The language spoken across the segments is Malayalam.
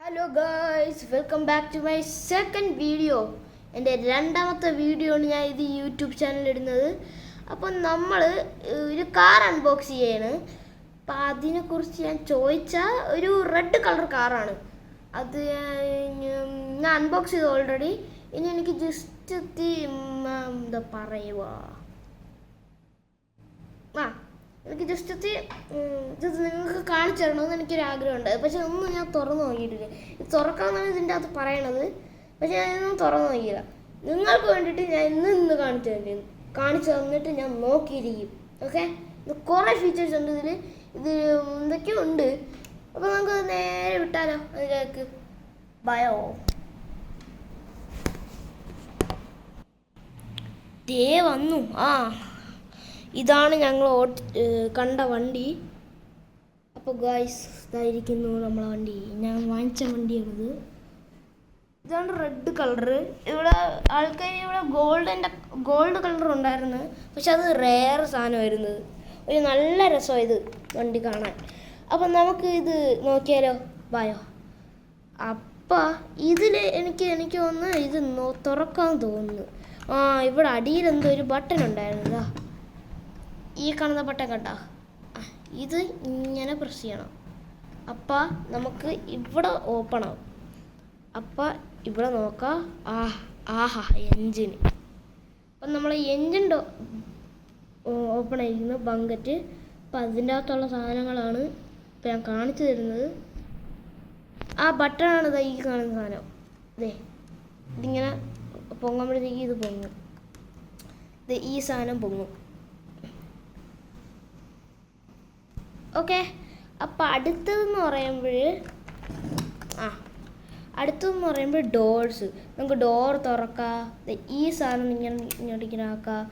Hello guys, welcome back to my second video. എൻ്റെ രണ്ടാമത്തെ വീഡിയോ ആണ് ഞാൻ ഇത് യൂട്യൂബ് ചാനലിൽ ഇടുന്നത്. അപ്പം നമ്മൾ ഒരു കാർ അൺബോക്സ് ചെയ്യാണ്. അപ്പം അതിനെക്കുറിച്ച് ഞാൻ ചോദിച്ചാൽ ഒരു റെഡ് കളർ കാറാണ് അത്. ഞാൻ അൺബോക്സ് ചെയ്തു ഓൾറെഡി. ഇനി എനിക്ക് ജസ്റ്റ് എന്താ പറയുക, എനിക്ക് ജസ്റ്റ് നിങ്ങൾക്ക് കാണിച്ചു തരണമെന്ന് എനിക്കൊരു ആഗ്രഹമുണ്ട്. പക്ഷെ ഒന്നും ഞാൻ തുറന്നു നോക്കിയിട്ടില്ല. ഇത് തുറക്കാമെന്നാണ് ഇതിൻ്റെ അകത്ത് പറയണത്, പക്ഷെ ഞാനൊന്നും തുറന്നു നോക്കിയില്ല. നിങ്ങൾക്ക് വേണ്ടിയിട്ട് ഞാൻ ഇന്ന് കാണിച്ചു തന്നിട്ട് ഞാൻ നോക്കിയിരിക്കും. ഓക്കെ, ഇത് കുറേ ഫീച്ചേഴ്സ് ഉണ്ട് ഇതിൽ. ഇത് എന്തൊക്കെയോ ഉണ്ട്. അപ്പോൾ നമുക്ക് നേരെ വിട്ടാലോ അതിലേക്ക്. ബയോ ദേ വന്നു. ഇതാണ് ഞങ്ങൾ കണ്ട വണ്ടി. അപ്പോൾ ഗായ്സ്, ഇതായിരിക്കുന്നു നമ്മളെ വണ്ടി. ഞാൻ വാങ്ങിച്ച വണ്ടിയാണിത്. ഇതാണ് റെഡ് കളറ്. ഇവിടെ ആൾക്കാർ ഇവിടെ ഗോൾഡ് കളർ ഉണ്ടായിരുന്നു, പക്ഷെ അത് റെയർ സാധനമായിരുന്നു. ഒരു നല്ല രസമാണ് ഇത് വണ്ടി കാണാൻ. അപ്പം നമുക്ക് ഇത് നോക്കിയാലോ. ബായോ. അപ്പം ഇതിൽ എനിക്ക് തോന്നുന്നു ഇത് തുറക്കാൻ തോന്നുന്നു. ഇവിടെ അടിയിലെന്തോ ഒരു ബട്ടൺ ഉണ്ടായിരുന്നതാ. ഈ കാണുന്ന ബട്ടൺ കണ്ട, ഇത് ഇങ്ങനെ പ്രസ് ചെയ്യണം. അപ്പം നമുക്ക് ഇവിടെ ഓപ്പൺ ആവും. അപ്പം ഇവിടെ നോക്കാം. എൻജിൻ. അപ്പം നമ്മൾ എൻജിൻ ഓപ്പൺ ആയിരിക്കുന്നു, ബങ്കറ്റ്. അപ്പം അതിൻ്റെ അകത്തുള്ള സാധനങ്ങളാണ് ഇപ്പം ഞാൻ കാണിച്ചു തരുന്നത്. ബട്ടണാണ് ഈ കാണുന്ന സാധനം. ഇതിങ്ങനെ പൊങ്ങുമ്പോഴത്തേക്ക് ഇത് പൊങ്ങും. ഈ സാധനം പൊങ്ങും. ഓക്കെ. അപ്പം അടുത്തതെന്ന് പറയുമ്പോൾ ഡോർസ്. നമുക്ക് ഡോർ തുറക്കാം. ഈ സാധനം ഇങ്ങനെ ആക്കാം.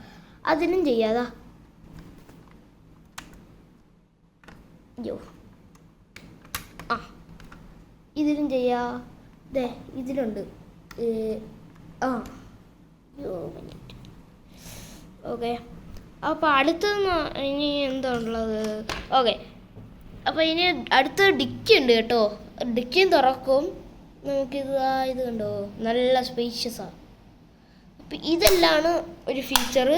അതിനും ചെയ്യാതാ. ഇതിലും ചെയ്യാ. ഇതിലുണ്ട്. ഓക്കെ. അപ്പോൾ അടുത്തതെന്ന് ഇനി എന്താ ഉള്ളത്? ഓക്കെ, അപ്പോൾ ഇനി അടുത്ത ഡിക്കി ഉണ്ട് കേട്ടോ. ഡിക്കിയും തുറക്കും. നമുക്കിത് ഇത് കണ്ടോ, നല്ല സ്പേഷ്യസാണ്. അപ്പം ഇതെല്ലാണ് ഒരു ഫീച്ചർ.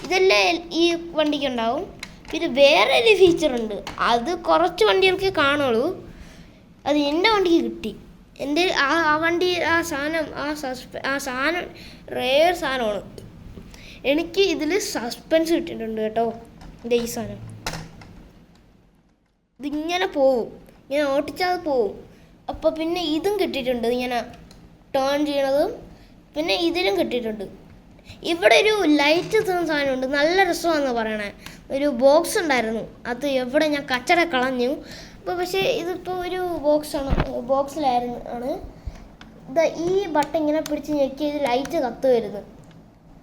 ഇതെല്ലാം ഈ വണ്ടിക്ക് ഉണ്ടാവും. പിന്നെ വേറെ ഒരു ഫീച്ചറുണ്ട്, അത് കുറച്ച് വണ്ടികൾക്ക് കാണുള്ളൂ. അത് എൻ്റെ വണ്ടിക്ക് കിട്ടി. എൻ്റെ വണ്ടി സാധനം റെയർ സാധനമാണ്. എനിക്ക് ഇതിൽ സസ്പെൻസ് കിട്ടിയിട്ടുണ്ട് കേട്ടോ. ഈ സാധനം ഇതിങ്ങനെ പോവും, ഇങ്ങനെ ഓട്ടിച്ചാൽ പോവും. അപ്പോൾ പിന്നെ ഇതും കിട്ടിയിട്ടുണ്ട്, ഇങ്ങനെ ടേൺ ചെയ്യണതും. പിന്നെ ഇതിലും കിട്ടിയിട്ടുണ്ട്. ഇവിടെ ഒരു ലൈറ്റ് സാധനമുണ്ട്, നല്ല രസമാണെന്ന് പറയണേ. ഒരു ബോക്സ് ഉണ്ടായിരുന്നു, അത് എവിടെ ഞാൻ കച്ചട കളഞ്ഞു. അപ്പോൾ പക്ഷേ ഇതിപ്പോൾ ഒരു ബോക്സിലായിരുന്നു. ഈ ബട്ടൺ ഇങ്ങനെ പിടിച്ച് ഞെക്കി ഇത് ലൈറ്റ് കത്ത് വരുന്നു.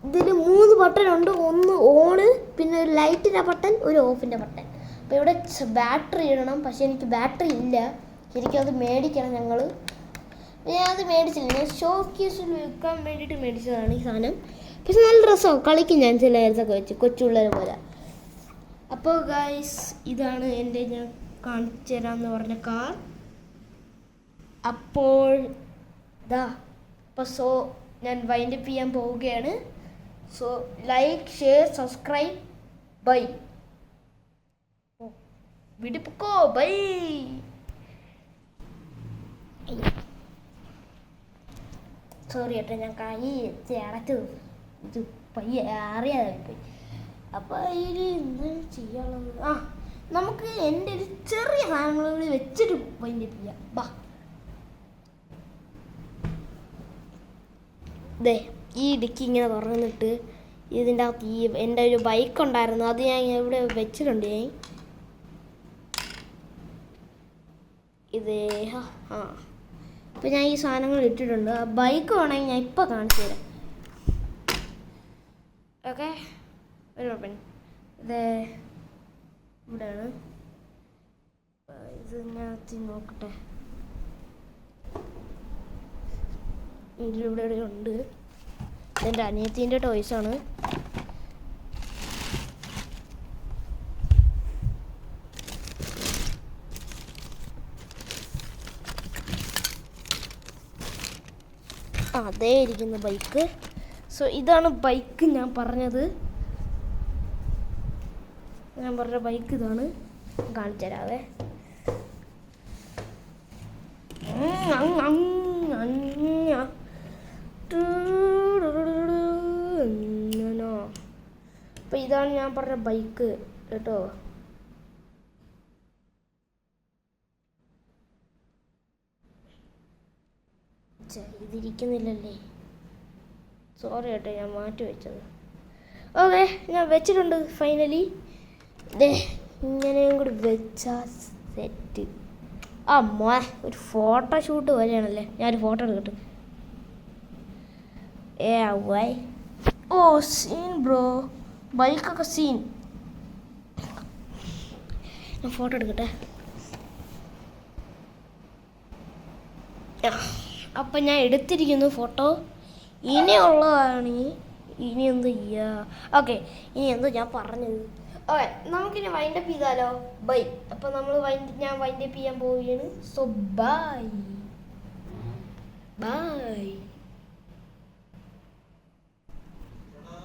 ഇതിൽ 3 ബട്ടൺ ഉണ്ട്. ഒന്ന് ഓണ്, പിന്നെ ഒരു ലൈറ്റിൻ്റെ ബട്ടൺ, ഒരു ഓഫിൻ്റെ ബട്ടൺ. അപ്പോൾ ഇവിടെ ബാറ്ററി ഇടണം, പക്ഷേ എനിക്ക് ബാറ്ററി ഇല്ല. ശരിക്കും അത് മേടിക്കണം. ഞാനത് മേടിച്ചില്ല. ഞാൻ ഷോ കേസിൽ വെക്കാൻ വേണ്ടിയിട്ട് മേടിച്ചതാണ് ഈ സാധനം. പക്ഷെ നല്ല രസമാണ്, കളിക്കും ഞാൻ ചില നേരത്തൊക്കെ വെച്ച് കൊച്ചുപിള്ളേർ പോലെ. അപ്പോൾ ഗൈസ്, ഇതാണ് എൻ്റെ ഞാൻ കാണിച്ചു തരാമെന്ന് പറഞ്ഞ കാർ. അപ്പോൾ ഞാൻ വൈൻഡപ്പ് ചെയ്യാൻ പോവുകയാണ്. So like, share, subscribe. Bye. വിടുപ്പോ. ബൈ. സോറി കേട്ടോ, ഞാൻ കൈ അടച്ചു. ഇത് പയ്യെ അറിയാതെ പോയി. അപ്പോൾ അതിൽ എന്താണ് ചെയ്യാനുള്ളത്? നമുക്ക് എൻ്റെ ഒരു ചെറിയ സാധനങ്ങൾ കൂടി വെച്ചിട്ട് വൈൻഡപ്പ് ചെയ്യാം. ഈ ഡിക്കി ഇങ്ങനെ തുറന്നിട്ട് ഇതിൻ്റെ അകത്ത് എൻ്റെ ഒരു ബൈക്ക് ഉണ്ടായിരുന്നു, അത് ഞാൻ ഇവിടെ വെച്ചിട്ടുണ്ട്. അപ്പോൾ ഞാൻ ഈ സാധനങ്ങൾ ഇട്ടിട്ടുണ്ട്. ബൈക്ക് വേണമെങ്കിൽ ഞാൻ ഇപ്പോൾ കാണിച്ചു തരാം. ഓക്കെ, ഒരു കുഴപ്പമില്ല. ഇവിടെയാണ്. ഇതിനകത്ത് നോക്കട്ടെ. ഇതിലിവിടെ ഉണ്ട്. എൻ്റെ അനിയത്തിൻ്റെ ടോയ്സാണ്. അതേ ഇരിക്കുന്ന ബൈക്ക്. സോ ഇതാണ് ബൈക്ക് ഞാൻ പറഞ്ഞ ബൈക്ക് ഇതാണ്. കാണിച്ചു തരാവേ. അപ്പം ഇതാണ് ഞാൻ പറഞ്ഞ ബൈക്ക് കേട്ടോ. ഇതിരിക്കുന്നില്ലല്ലേ, സോറി കേട്ടോ, ഞാൻ മാറ്റി വെച്ചത്. ഓക്കെ, ഞാൻ വെച്ചിട്ടുണ്ട് ഫൈനലി. ഇങ്ങനെയും കൂടി വെച്ചാൽ സെറ്റ്. അമ്മ ഒരു ഫോട്ടോഷൂട്ട് വരെയാണല്ലേ. ഞാനൊരു ഫോട്ടോ എടുക്കട്ടെ. വൈ ഓ സീൻ ബ്രോ, ബൈക്കൊക്കെ സീൻ. ഞാൻ ഫോട്ടോ എടുക്കട്ടെ. അപ്പം ഞാൻ എടുത്തിരിക്കുന്നു ഫോട്ടോ. ഇനിയുള്ളതാണെങ്കിൽ ഇനി എന്ത് ചെയ്യുക? ഓക്കെ, ഇനി എന്തോ ഞാൻ പറഞ്ഞത്. ഓക്കെ, നമുക്കിനി വൈൻഡപ്പ് ചെയ്താലോ? ബൈ. അപ്പോൾ ഞാൻ വൈൻഡപ്പ് ചെയ്യാൻ പോവുകയാണ്. So by.